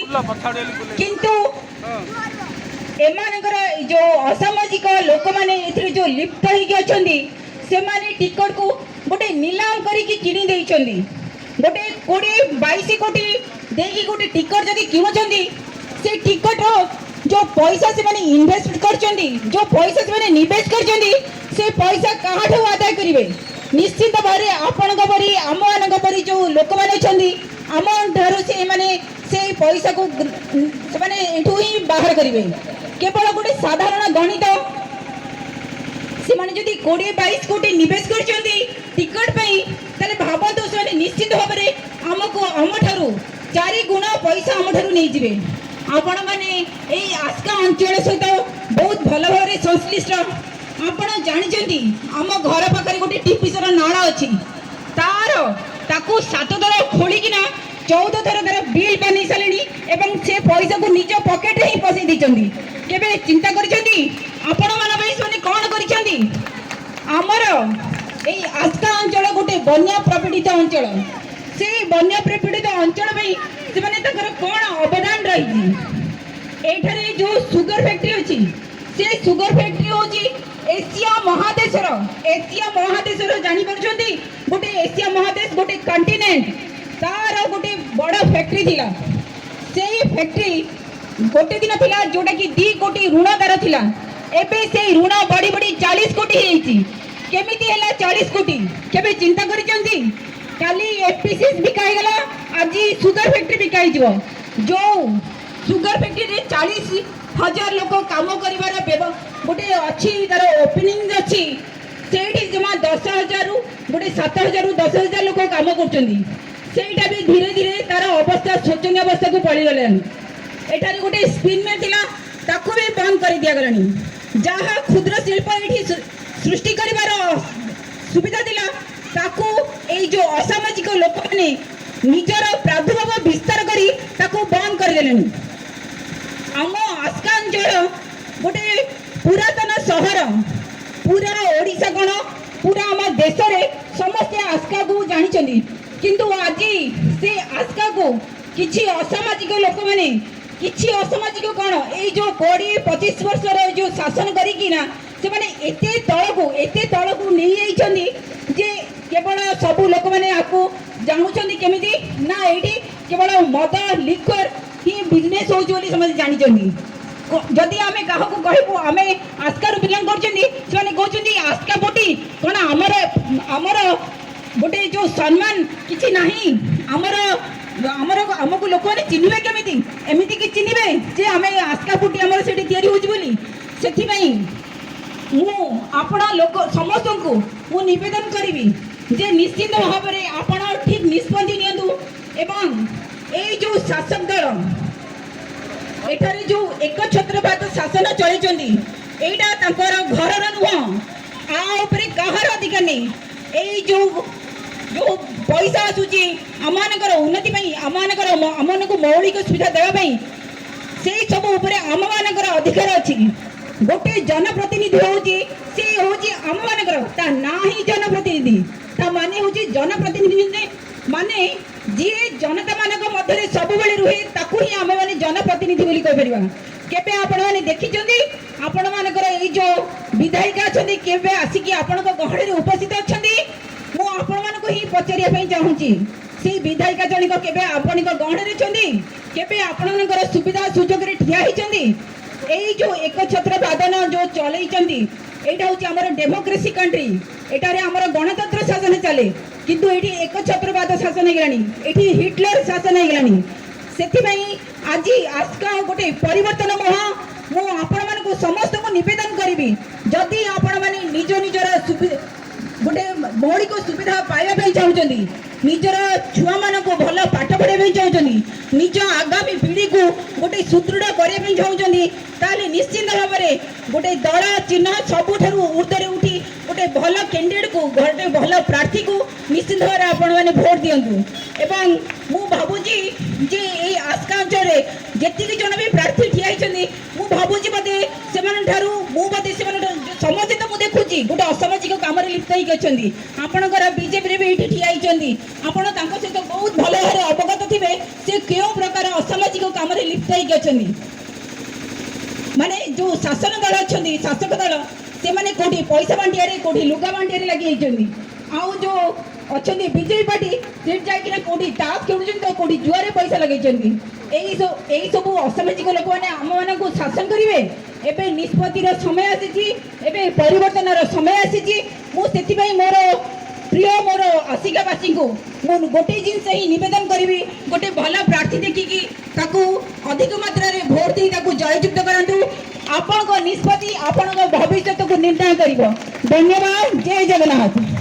किंतु एमानकर जो असामाजिक लोक माने एथिरे जो लिप्त होइके अछंदी से माने टिकट को गोटे नीलाम करिके किनि देइछंदी गोटे 20-22 कोटी देकी गोटे टिकट जदि किनुछंदी से टिकट जो पैसा से माने इन्वेस्ट करछंदी जो पैसा से माने निवेश करछंदी से पैसा काहाठो आदाय करिवे निश्चित भारे आपनक परी आमनक परी जो लोक माने छंदी आम ठारो से माने से पैसा को से माने एठू ही बाहर करिवे केवल गोटे साधारण गणित से माने जदि 20-22 कोटी निवेश करछंदी टिकट पई तले भाबंतु से निश्चित भाव में आमको आम ठारू 4 गुणा पैसा आम ठारू नहीं जिवे आपण माने एई आस्का अंचल सहित बहुत भल भाव संश्लिष्ट आपण जानिचंती आम घर पाखरे गोटे टीपीसर नाला अछि तार ताकू 7 थर खोलिकिना 14 थर तार बिल बनी सालेनी एवं से पैसा को निज पॉकेट ही पसई दिचंदी केबे चिंता करिसंती आपण माने भाई सोनी कोन करिसंती हमर एई आस्का अंचल गोटे बन्या प्रपीड़ित अंचल से बन्या प्रपीड़ित अंचल भाई से माने तकर कोन अवदान रही एठारे जो सुगर फैक्ट्री अछि से सुगर फैक्ट्री होची एशिया महादेशर जानी परछंती गोटे एशिया महादेश गोटे कॉन्टिनेंट तार गोटे बड़ फैक्ट्री थिला सेही फैक्ट्री गोटे दिन थिला जोटा कि 2 कोटी ऋण दर थिला एबे से ऋण बड़ी बड़ी 40 कोटी हेची केमिति हला 40 कोटी केबे चिंता करिसंती काली एफपीसी बिकाई गला आज सुगर फैक्ट्री बिकाई जिवो जो सुगर फैक्ट्री रे 40,000 लोक काम करिवार गोटे अच्छी तार ओपनिंग अच्छी सेठी जमा 10,000 रु गोटे 7,000 रु 10,000 लोक काम करछंदी सेटा भी धीरे धीरे तार अवस्था शोचनीय अवस्था को पड़ी गलेन एटारे गोटे स्पिन में थिला ताको भी बंद कर दिया गलानी जहा क्षुद्र शिल्प एठी सृष्टि करिवार सुविधा दिला ताको एई जो असामाजिक लोक माने निजर प्रादुर्भाव विस्तार करी ताको बंद कर देलेनी आम आस्का अंचल गोटे पुरातन सहर पूरा ओडिशा कौन पूरा आम देश रे समस्ते आस्का को जानी किंतु आज से आस्का को किछि असामाजिक लोक माने किछि असामाजिक कौन ए जो 20-25 वर्ष रे जो शासन करिकिना से माने एते तळ को नहीं आइछंदी जे केवल सब लोक माने आको जानुछंदी केमिति ना एठी केवल मद लिक्वर ही बिजनेस होची बोली समझ जानिछंदी जदि आमे काहा को कहबो आमे आस्का रु बिलंग करछंदी सेने कहछंदी आस्का पोटी कोन हमर गोटे जो सम्मान किछि नाही हमको लोक माने चिन्हिबे केमिति एमिति कि चिन्हिबे जे आमे आस्का पोटी हमर सेठी तयारी होची बोली सेठी पई मु आपण लोक समस्त को मु निवेदन करिवि जे निश्चित भाव में आपण ठीक निष्पत्ति नियंतु एवं ए जो शासक दल एठारे जो एक छत्रवाद शासन चलैचंदी एटा तांकर घरर नुह आ ऊपर कहार अधिकार नहीं ए जो पैसा आसुची आमानकर उन्नति पई आमानक मौलिक सुविधा देवा पई से सब ऊपर आमानकर अधिकार अछि गोटे जनप्रतिनिधि होची से होची आमानकर ता ना ही जनप्रतिनिधि ता माने होची जनप्रतिनिधि माने जी जनता मानक मध्य सब बेले रुहे ताकू ही आमे माने जनप्रतिनिधि बोली कहि परिबा केबे आपण माने देखिचंदी आपण मानकर ए जो विधायिका अछंदी केबे आसी कि आपण को गहळे रे उपस्थित अछंदी मु आपण मानको ही पचारिया पई चाहूची से विधायिका जणी को केबे आपण को गहळे रे छंदी केबे आपण मानकर सुविधा सुजोग रे ठिया हिचंदी ए जो एक छत्र वादन जो चलैचंदी एटा होची हमर डेमोक्रेसी कंट्री एटारे हमर गणतंत्र शासन चले किंतु एठी एक छत्रवाद शासन हेगलानी एठी हिटलर शासन हेगलानी सेथि पई आज आस्का गोटे परिवर्तन महा मु आपण मान को समस्त को निवेदन करिवि जदि आपण माने निज निजर गोटे मौलिक सुविधा पाइबा पई चाहउचंदी निजर छुआ मान को भल पाठ पढ़ाई पई चाहउचंदी निज आगामी पीढ़ी को गोटे सुदृढ़ करिया पई चाहउचंदी ताले निश्चित भाव में गोटे दल चिन्ह सबुठारु ऊर्ध्व उठी गोटे भल कैंडिडेट को गोटे भल प्रार्थी को निश्चित भाव में आपण माने वोट दियंतु एवं मु भाबुजी जे ए आस्का अंचल रे जेतिक जन भी प्रार्थी ठिया हिचंदी मु भाबुजी बदे सेमान ठारु मु बदे सेमान समस्त तो मु देखुची गोटे असामाजिक काम रे लिप्त होई गछंदी आपनकर बीजेपी रे भी एठी ठिया हिचंदी आपण तांको से तो बहुत भल भारे अवगत ଦେଖିବେ ସେ କେଉଁ ପ୍ରକାର ଅସାମାଜିକ କାମରେ ଲିପ୍ତ ହେଇକି ଅଛନ୍ତି। ମାନେ ଯେଉଁ ଶାସନ ଦଳ ଅଛନ୍ତି, ଶାସକ ଦଳ, ସେମାନେ କୋଉଠି ପଇସା ବାଣ୍ଟିଆରେ, କୋଉଠି ଲୁଗା ବାଣ୍ଟିଆରେ ଲାଗି ଯାଇଛନ୍ତି। ଆଉ ଯେଉଁ ଅଛନ୍ତି ବିଜେପି ପାର୍ଟି, ସେଠି ଯାଇକିନା କୋଉଠି ତାସ ଖେଳୁଛନ୍ତି ତ କୋଉଠି ଜୁଆରେ ପଇସା ଲଗେଇଛନ୍ତି। ଏଇ ସବୁ ଅସାମାଜିକ ଲୋକମାନେ ଆମମାନଙ୍କୁ ଶାସନ କରିବେ। ଏବେ ନିଷ୍ପତ୍ତିର ସମୟ ଆସିଛି, ଏବେ ପରିବର୍ତ୍ତନର ସମୟ ଆସିଛି। ମୁଁ ସେଥିପାଇଁ ମୋର ପ୍ରିୟ ମୋର ଆସିକାବାସୀଙ୍କୁ ମୁଁ ଗୋଟେ ଜିନିଷ ହିଁ ନିବେଦନ କରିବି, ଗୋଟେ ଭଲ ପ୍ରାର୍ଥୀ ଦେଖିକି ତାକୁ ଅଧିକ ମାତ୍ରାରେ ଭୋଟ ଦେଇ ତାକୁ ଜୟଯୁକ୍ତ କରନ୍ତୁ। ଆପଣଙ୍କ ନିଷ୍ପତ୍ତି ଆପଣଙ୍କ ଭବିଷ୍ୟତକୁ ନିର୍ଣ୍ଣୟ କରିବ। ଧନ୍ୟବାଦ। ଜୟ ଜଗନ୍ନାଥ।